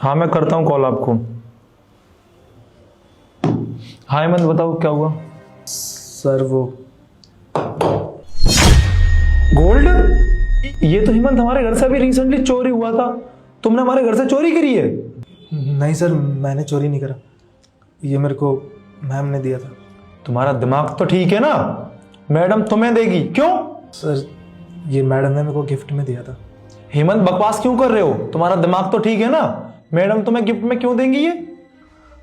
हाँ मैं करता हूँ कॉल आपको। हाँ हेमंत बताओ क्या हुआ। सर वो गोल्ड, ये तो हेमंत हमारे घर से अभी रिसेंटली चोरी हुआ था। तुमने हमारे घर से चोरी करी है? नहीं सर, मैंने चोरी नहीं करा, ये मेरे को मैम ने दिया था। तुम्हारा दिमाग तो ठीक है ना? मैडम तुम्हें देगी क्यों? सर ये मैडम ने मेरे को गिफ्ट में दिया था। हेमंत बकवास क्यों कर रहे हो? तुम्हारा दिमाग तो ठीक है ना? मैडम तुम्हें गिफ्ट में क्यों देंगी? ये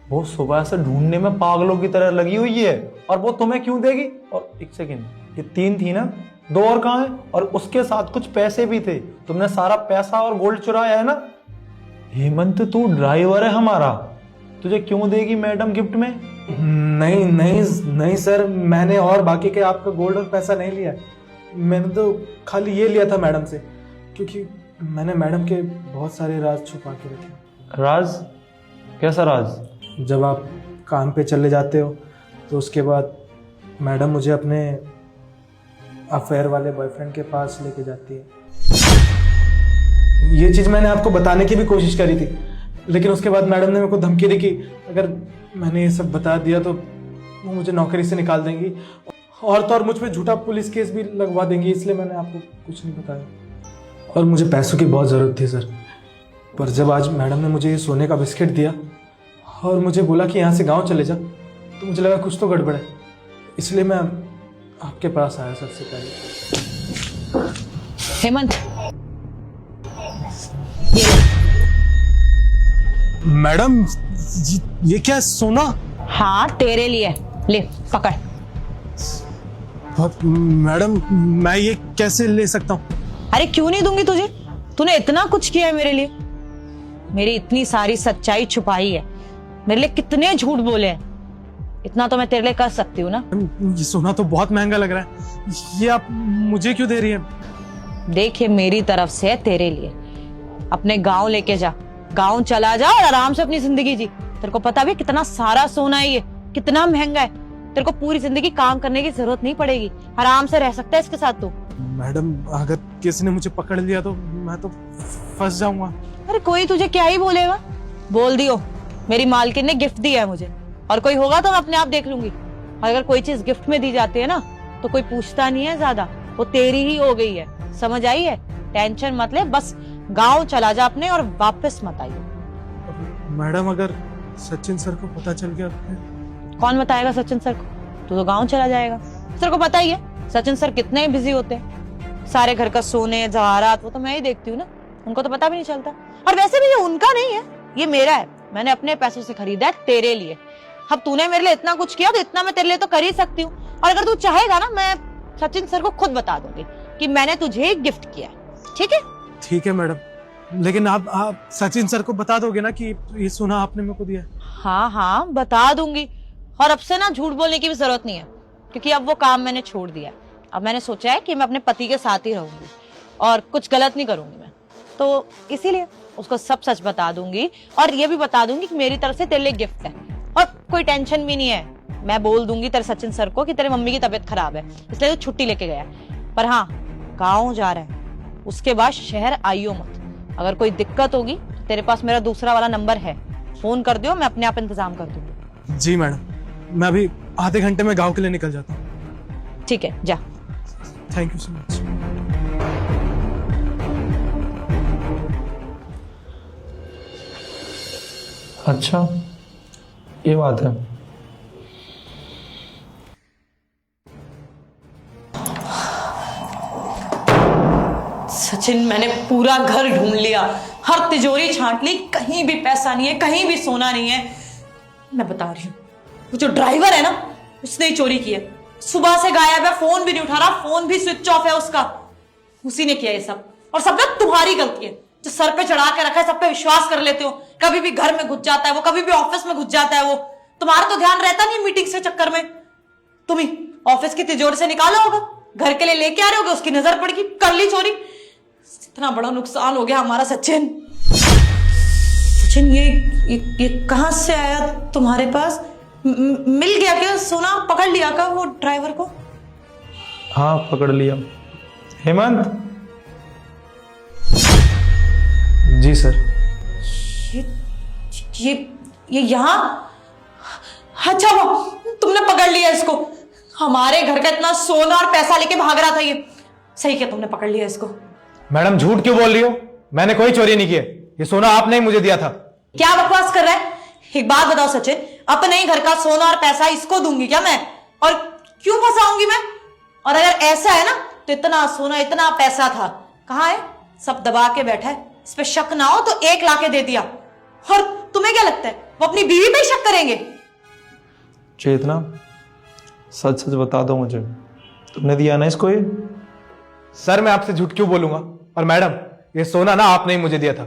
वो सुबह से ढूंढने में पागलों की तरह लगी हुई है और वो तुम्हें क्यों देगी? और एक सेकेंड, ये 3 थी ना, 2 और कहाँ है? और उसके साथ कुछ पैसे भी थे। तुमने सारा पैसा और गोल्ड चुराया है ना? हेमंत तू ड्राइवर है हमारा, तुझे क्यों देगी मैडम गिफ्ट में? नहीं नहीं नहीं सर, मैंने और बाकी के आपका गोल्ड और पैसा नहीं लिया। मैंने तो खाली ये लिया था मैडम से, क्योंकि मैंने मैडम के बहुत सारे राज छुपा के रखे। राज? कैसा राज? जब आप काम पे चले जाते हो तो उसके बाद मैडम मुझे अपने अफेयर वाले बॉयफ्रेंड के पास लेके जाती है। ये चीज़ मैंने आपको बताने की भी कोशिश करी थी, लेकिन उसके बाद मैडम ने मेरे को धमकी दी कि अगर मैंने ये सब बता दिया तो वो मुझे नौकरी से निकाल देंगी और तो और मुझ पे झूठा पुलिस केस भी लगवा देंगी, इसलिए मैंने आपको कुछ नहीं बताया। और मुझे पैसों की बहुत ज़रूरत थी सर, पर जब आज मैडम ने मुझे ये सोने का बिस्किट दिया और मुझे बोला कि यहाँ से गांव चले जा, तो मुझे लगा कुछ तो गड़बड़ है, इसलिए मैं आपके पास आया सबसे पहले। हेमंत, मैडम ये क्या सोना? हाँ तेरे लिए, ले पकड़। मैडम मैं ये कैसे ले सकता हूँ? अरे क्यों नहीं दूंगी तुझे, तूने इतना कुछ किया है मेरे लिए, मेरी इतनी सारी सच्चाई छुपाई है, मेरे लिए कितने झूठ बोले हैं, इतना तो मैं तेरे लिए कर सकती हूँ ना। ये सोना तो बहुत महंगा लग रहा है, ये आप मुझे क्यों दे रही है? देख ये मेरी तरफ से है तेरे लिए, अपने गांव लेके जा, गांव चला जा और आराम से अपनी जिंदगी जी। तेरे को पता भी कितना सारा सोना है, ये कितना महंगा है, तेरे को पूरी जिंदगी काम करने की जरूरत नहीं पड़ेगी, आराम से रह सकता है इसके साथ तू। मैडम अगर किसी ने मुझे पकड़ लिया तो मैं तो फंस जाऊंगा। अरे कोई तुझे क्या ही बोलेगा, बोल दियो मेरी मालकिन ने गिफ्ट दिया है मुझे, और कोई होगा तो मैं अपने आप देख लूंगी। और अगर कोई चीज गिफ्ट में दी जाती है ना तो कोई पूछता नहीं है ज्यादा, वो तेरी ही हो गई है, समझ आई है? टेंशन मत ले, बस गांव चला जा अपने और वापस मत आइए। मैडम अगर सचिन सर को पता चल गया फिर? कौन बताएगा सचिन सर को, तू तो गांव चला जाएगा। सर को पता ही है सचिन सर कितने बिजी होते हैं, सारे घर का सोने जवाहरात वो तो मैं ही देखती हूँ ना, उनको तो पता भी नहीं चलता। और वैसे भी ये उनका नहीं है, ये मेरा है, मैंने अपने पैसों से खरीदा है तेरे लिए। अब तूने मेरे लिए इतना कुछ किया तो इतना मैं तेरे लिए तो कर ही सकती हूँ, और अगर तू चाहेगा ना मैं सचिन सर को खुद बता दूंगी कि मैंने तुझे गिफ्ट किया, ठीक है? ठीक है मैडम, लेकिन आप सचिन सर को बता दोगे ना कि ये सोना आपने मेरे को दिया है? हाँ हाँ बता दूंगी, और अब से ना झूठ बोलने की भी जरूरत नहीं है, क्योंकि अब वो काम मैंने छोड़ दिया। अब मैंने सोचा है कि मैं अपने पति के साथ ही रहूंगी और कुछ गलत नहीं करूंगी मैं, तो इसीलिए उसको सब सच बता दूंगी, और ये भी बता दूंगी कि मेरी तरफ से तेरे लिए गिफ्ट है, और कोई टेंशन भी नहीं है। मैं बोल दूंगी तेरे सचिन सर को कि तेरे मम्मी की तबीयत खराब है इसलिए तो छुट्टी लेके गया है, पर हाँ गाँव जा रहा है, उसके बाद शहर आइयो मत। अगर कोई दिक्कत होगी तेरे पास मेरा दूसरा वाला नंबर है, फोन कर दियो, मैं अपने आप इंतजाम कर दूंगी। जी मैडम, मैं अभी आधे घंटे में गांव के लिए निकल जाता हूँ। ठीक है जा। Thank you so much. अच्छा ये बात है। सचिन मैंने पूरा घर ढूंढ लिया, हर तिजोरी छांट ली, कहीं भी पैसा नहीं है, कहीं भी सोना नहीं है। मैं बता रही हूँ वो जो ड्राइवर है ना उसने ही चोरी की है, सुबह से गायब है, फोन भी नहीं उठा रहा, फोन भी स्विच ऑफ है उसका, उसी ने किया ये सब। और सब ना तुम्हारी गलती है, जो सर पे चढ़ा के रखा है, सब पे विश्वास कर लेते हो। कभी भी घर में घुस जाता है वो, कभी भी ऑफिस में घुस जाता है वो, तुम्हारा तो ध्यान रहता नहीं मीटिंग्स के चक्कर में। तुम ही ऑफिस की तिजोरी से निकाला होगा, घर के लिए लेके आ रहे होगे, उसकी नजर पड़ गई, कर ली चोरी। इतना बड़ा नुकसान हो गया हमारा। सचिन सचिन ये कहां से आया तुम्हारे पास? मिल गया क्या सोना? पकड़ लिया क्या वो ड्राइवर को? हाँ पकड़ लिया। हेमंत? जी सर। ये ये ये यहाँ, अच्छा वो तुमने पकड़ लिया इसको। हमारे घर का इतना सोना और पैसा लेके भाग रहा था ये। सही किया तुमने पकड़ लिया इसको। मैडम झूठ क्यों बोल रही हो? मैंने कोई चोरी नहीं की है। ये सोना आपने ही मुझे दिया था। क्या बकवास कर रहा है? एक बात बताओ सचिन, अपने ही घर का सोना और पैसा इसको दूंगी क्या मैं? और क्यों फंसाऊंगी मैं? और अगर ऐसा है ना तो इतना सोना इतना पैसा था कहाँ है? सब दबा के बैठा है। इस पे शक ना हो तो 1 लाख दे दिया। और तुम्हें क्या लगता है वो अपनी बीवी पे ही शक करेंगे? चेतना, सच सच बता दो मुझे, तुमने दिया ना इसको ये? सर मैं आपसे झूठ क्यों बोलूंगा? और मैडम ये सोना ना आपने ही मुझे दिया था,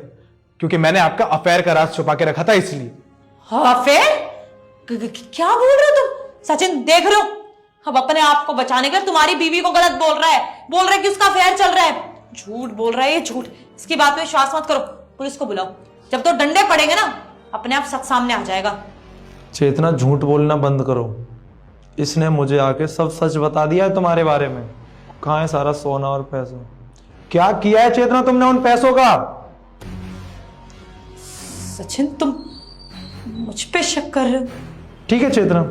क्योंकि मैंने आपका अफेयर का राज छुपा के रखा था इसलिए। अफेयर? क्या बोल रहे हो तुम? सचिन देख रहे हो, अब अपने आप को बचाने के लिए तुम्हारी बीवी को गलत बोल रहा है कि उसका अफेयर चल रहा है। झूठ बोल रहा है ये, झूठ। इसकी बात पे विश्वास मत करो, पुलिस को बुलाओ। जब तो डंडे पड़ेंगे ना अपने आप सच सामने आ जाएगा। चेतना झूठ बोलना बंद करो। इसने मुझे आके सब सच बता दिया है तुम्हारे बारे में। कहाँ है सारा सोना और पैसा? क्या किया है चेतना तुमने उन पैसों का? सचिन तुम मुझ पे शक कर रहे हो? ठीक है चेतना,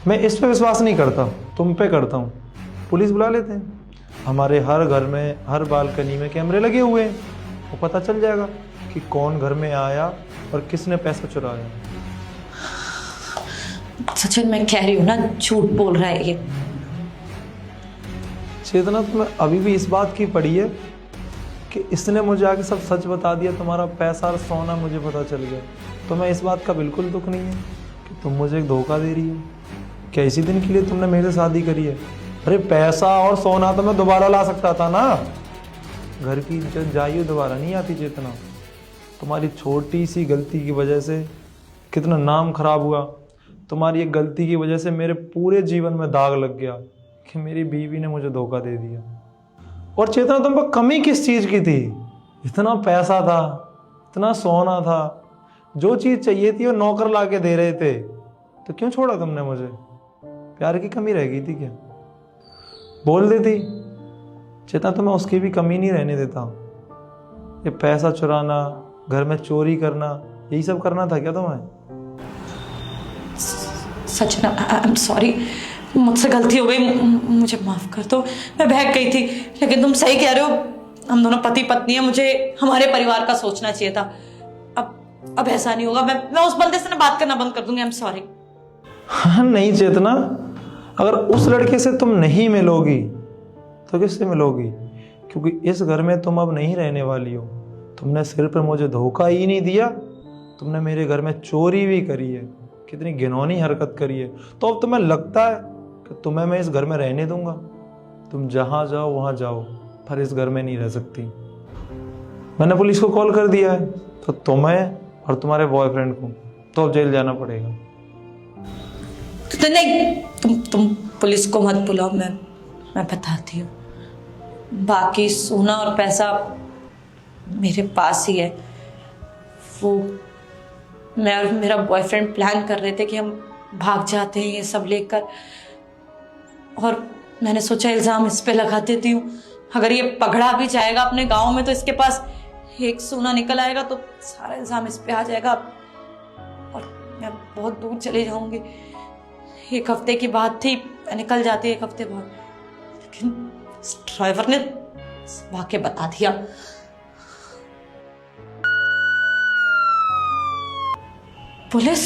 मैं इस पे विश्वास नहीं करता, तुम पे करता हूँ। पुलिस बुला लेते हैं। हमारे हर घर में, हर बालकनी में कैमरे लगे हुए हैं। वो पता चल जाएगा कि कौन घर में आया और किसने पैसा चुराया। सचिन मैं कह रही हूँ ना, झूठ बोल रहा है ये। चेतना तुम्हें अभी भी इस बात की पड़ी है कि इसने मुझे आके सब सच बता दिया, तुम्हारा पैसा और सोना मुझे पता चल गया। तो मैं इस बात का बिल्कुल दुख नहीं है कि तुम मुझे एक धोखा दे रही हो। क्या इसी दिन के लिए तुमने मेरे से शादी करी है? अरे पैसा और सोना तो मैं दोबारा ला सकता था ना। घर की इज्जत जाइए दोबारा नहीं आती चेतना। तुम्हारी छोटी सी गलती की वजह से कितना नाम खराब हुआ। तुम्हारी एक गलती की वजह से मेरे पूरे जीवन में दाग लग गया कि मेरी बीवी ने मुझे धोखा दे दिया। और चेतना तुम पर कमी किस चीज़ की थी? इतना पैसा था, इतना सोना था, जो चीज़ चाहिए थी वो नौकर ला के दे रहे थे, तो क्यों छोड़ा तुमने मुझे? प्यार की कमी रह गई थी क्या? बोल देती। चेतना तो मैं उसकी भी कमी नहीं रहने देता। ये पैसा चुराना, घर में चोरी करना, यही सब करना था क्या तुम्हें? सच ना, आई एम सॉरी, मुझसे गलती हो गई, मुझे माफ कर दो। मैं बहक गई थी। लेकिन तुम सही कह रहे हो, हम दोनों पति पत्नी हैं, मुझे हमारे परिवार का सोचना चाहिए था। अब ऐसा नहीं होगा। मैं उस बंदे से ना बात करना बंद कर दूंगी। I am sorry. हाँ नहीं चेतना, अगर उस लड़के से तुम नहीं मिलोगी तो किससे मिलोगी? क्योंकि इस घर में तुम अब नहीं रहने वाली हो। तुमने सिर्फ मुझे धोखा ही नहीं दिया, तुमने मेरे घर में चोरी भी करी है, कितनी घिनौनी हरकत करी है। तो अब तुम्हें लगता है कि तुम्हें मैं इस घर में रहने दूंगा? तुम जहाँ जाओ वहाँ जाओ, पर इस घर में नहीं रह सकती। मैंने पुलिस को कॉल कर दिया है, तो तुम्हें और तुम्हारे बॉयफ्रेंड को तो अब जेल जाना पड़ेगा। तो नहीं, तुम पुलिस को मत बुलाओ, मैं बताती हूँ। बाकी सोना और पैसा मेरे पास ही है। वो मैं और मेरा बॉयफ्रेंड प्लान कर रहे थे कि हम भाग जाते हैं ये सब लेकर, और मैंने सोचा इल्ज़ाम इस पे लगा देती हूँ। अगर ये पकड़ा भी जाएगा अपने गांव में तो इसके पास एक सोना निकल आएगा तो सारा इल्ज़ाम इस पे आ जाएगा और मैं बहुत दूर चले जाऊंगी। 1 हफ्ते की बात थी, मैं निकल जाती 1 हफ्ते बाद, लेकिन ड्राइवर ने वाकई बता दिया। पुलिस?